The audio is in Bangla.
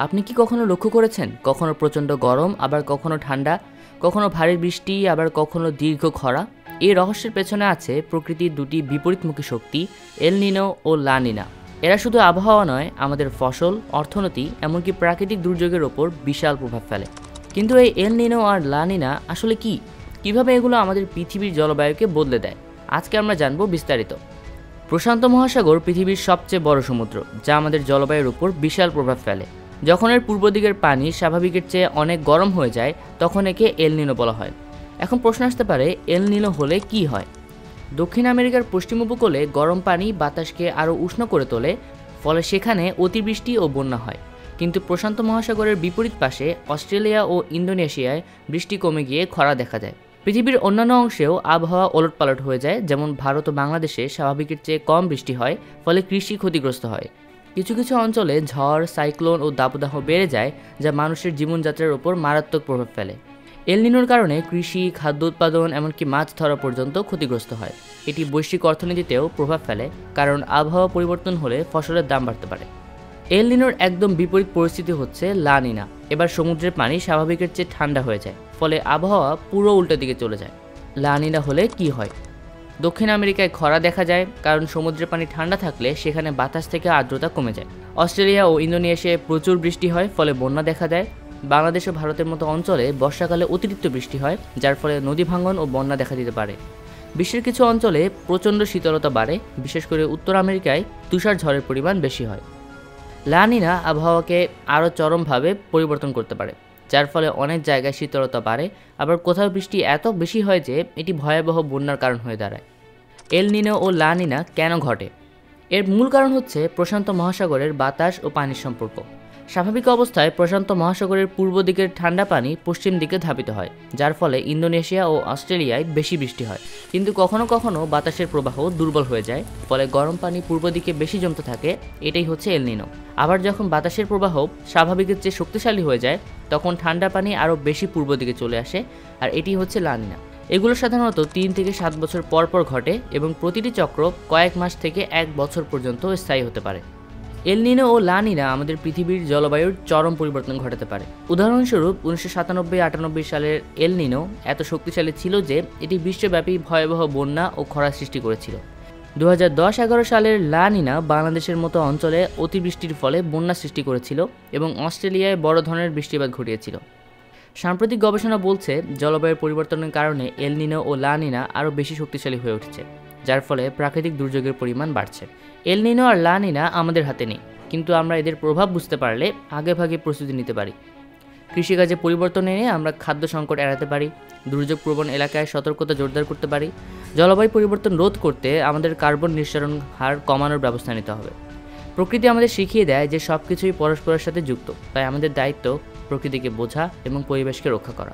আপনি কি কখনো লক্ষ্য করেছেন কখনো প্রচণ্ড গরম আবার কখনো ঠান্ডা, কখনো ভারী বৃষ্টি আবার কখনো দীর্ঘ খরা? এই রহস্যের পেছনে আছে প্রকৃতির দুটি বিপরীতমুখী শক্তি, এল নিনো ও লা নিনা। এরা শুধু আবহাওয়া নয়, আমাদের ফসল, অর্থনীতি এমনকি প্রাকৃতিক দুর্যোগের ওপর বিশাল প্রভাব ফেলে। কিন্তু এই এল নিনো আর লা নিনা আসলে কি, কিভাবে এগুলো আমাদের পৃথিবীর জলবায়ুকে বদলে দেয়, আজকে আমরা জানবো বিস্তারিত। প্রশান্ত মহাসাগর পৃথিবীর সবচেয়ে বড় সমুদ্র, যা আমাদের জলবায়ুর উপর বিশাল প্রভাব ফেলে। যখন এর পূর্ব দিকের পানি স্বাভাবিকের চেয়ে অনেক গরম হয়ে যায়, তখন একে এল নিনো বলা হয়। এখন প্রশ্ন আসতে পারে, এল নিনো হলে কি হয়? দক্ষিণ আমেরিকার পশ্চিম উপকূলে গরম পানি বাতাসকে আরও উষ্ণ করে তোলে, ফলে সেখানে অতিবৃষ্টি ও বন্যা হয়। কিন্তু প্রশান্ত মহাসাগরের বিপরীত পাশে অস্ট্রেলিয়া ও ইন্দোনেশিয়ায় বৃষ্টি কমে গিয়ে খরা দেখা যায়। পৃথিবীর অন্যান্য অংশেও আবহাওয়া ওলটপালট হয়ে যায়, যেমন ভারত ও বাংলাদেশে স্বাভাবিকের চেয়ে কম বৃষ্টি হয়, ফলে কৃষি ক্ষতিগ্রস্ত হয়। কিছু কিছু অঞ্চলে ঝড়, সাইক্লোন ও দাবদাহ বেড়ে যায়, যা মানুষের জীবনযাত্রার উপর মারাত্মক প্রভাব ফেলে। এল নিনোর কারণে কৃষি, খাদ্য উৎপাদন এমনকি মাছ ধরা পর্যন্ত ক্ষতিগ্রস্ত হয়। এটি বৈশ্বিক অর্থনীতিতেও প্রভাব ফেলে, কারণ আবহাওয়া পরিবর্তন হলে ফসলের দাম বাড়তে পারে। এল নিনোর একদম বিপরীত পরিস্থিতি হচ্ছে লা নিনা। এবার সমুদ্রের পানি স্বাভাবিকের চেয়ে ঠান্ডা হয়ে যায়, ফলে আবহাওয়া পুরো উল্টো দিকে চলে যায়। লা নিনা হলে কি হয়? দক্ষিণ আমেরিকায় খরা দেখা যায়, কারণ সমুদ্রের পানি ঠান্ডা থাকলে সেখানে বাতাস থেকে আর্দ্রতা কমে যায়। অস্ট্রেলিয়া ও ইন্দোনেশিয়ায় প্রচুর বৃষ্টি হয়, ফলে বন্যা দেখা দেয়। বাংলাদেশ ও ভারতের মতো অঞ্চলে বর্ষাকালে অতিরিক্ত বৃষ্টি হয়, যার ফলে নদী ভাঙন ও বন্যা দেখা দিতে পারে। বিশ্বের কিছু অঞ্চলে প্রচণ্ড শীতলতা বাড়ে, বিশেষ করে উত্তর আমেরিকায় তুষার ঝড়ের পরিমাণ বেশি হয়। লা নিনা আবহাওয়াকে আরও চরমভাবে পরিবর্তন করতে পারে, যার ফলে অনেক জায়গায় শীতলতা বাড়ে, আবার কোথাও বৃষ্টি এত বেশি হয় যে এটি ভয়াবহ বন্যার কারণ হয়ে দাঁড়ায়। এল নিনো ও লা নিনা কেন ঘটে? এর মূল কারণ হচ্ছে প্রশান্ত মহাসাগরের বাতাস ও পানির সম্পর্ক। স্বাভাবিক অবস্থায় প্রশান্ত মহাসাগরের পূর্ব দিকের ঠান্ডা পানি পশ্চিম দিকে ধাবিত হয়, যার ফলে ইন্দোনেশিয়া ও অস্ট্রেলিয়ায় বেশি বৃষ্টি হয়। কিন্তু কখনো কখনো বাতাসের প্রবাহ দুর্বল হয়ে যায়, ফলে গরম পানি পূর্ব দিকে বেশি জমতে থাকে। এটাই হচ্ছে এল নিনো। আবার যখন বাতাসের প্রবাহ স্বাভাবিকের চেয়ে শক্তিশালী হয়ে যায়, তখন ঠান্ডা পানি আরও বেশি পূর্ব দিকে চলে আসে, আর এটি হচ্ছে লা নিনা। এগুলো সাধারণত 3 থেকে 7 বছর পর পর ঘটে এবং প্রতিটি চক্র কয়েক মাস থেকে 1 বছর পর্যন্ত স্থায়ী হতে পারে। এল নিনো ও লা নিনা আমাদের পৃথিবীর জলবায়ুর চরম পরিবর্তন ঘটাতে পারে। উদাহরণস্বরূপ 1997-98 সালের এল নিনো এত শক্তিশালী ছিল যে এটি বিশ্বব্যাপী ভয়াবহ বন্যা ও খরা সৃষ্টি করেছিল। 2010-11 সালের লা নিনা বাংলাদেশের মতো অঞ্চলে অতিবৃষ্টির ফলে বন্যা সৃষ্টি করেছিল এবং অস্ট্রেলিয়ায় বড় ধরনের বৃষ্টিপাত ঘটিয়েছিল। সাম্প্রতিক গবেষণা বলছে, জলবায়ুর পরিবর্তনের কারণে এল নিনো ও লা নিনা আরও বেশি শক্তিশালী হয়ে উঠছে, যার ফলে প্রাকৃতিক দুর্যোগের পরিমাণ বাড়ছে। এল নিনো আর লা নিনা আমাদের হাতে নেই, কিন্তু আমরা এদের প্রভাব বুঝতে পারলে আগেভাগে প্রস্তুতি নিতে পারি। কৃষিকাজে পরিবর্তন এনে আমরা খাদ্য সংকট এড়াতে পারি, দুর্যোগপ্রবণ এলাকায় সতর্কতা জোরদার করতে পারি। জলবায়ু পরিবর্তন রোধ করতে আমাদের কার্বন নিঃসরণ হার কমানোর ব্যবস্থা নিতে হবে। প্রকৃতি আমাদের শিখিয়ে দেয় যে সব কিছুই পরস্পরের সাথে যুক্ত, তাই আমাদের দায়িত্ব প্রকৃতিকে বোঝা এবং পরিবেশকে রক্ষা করা।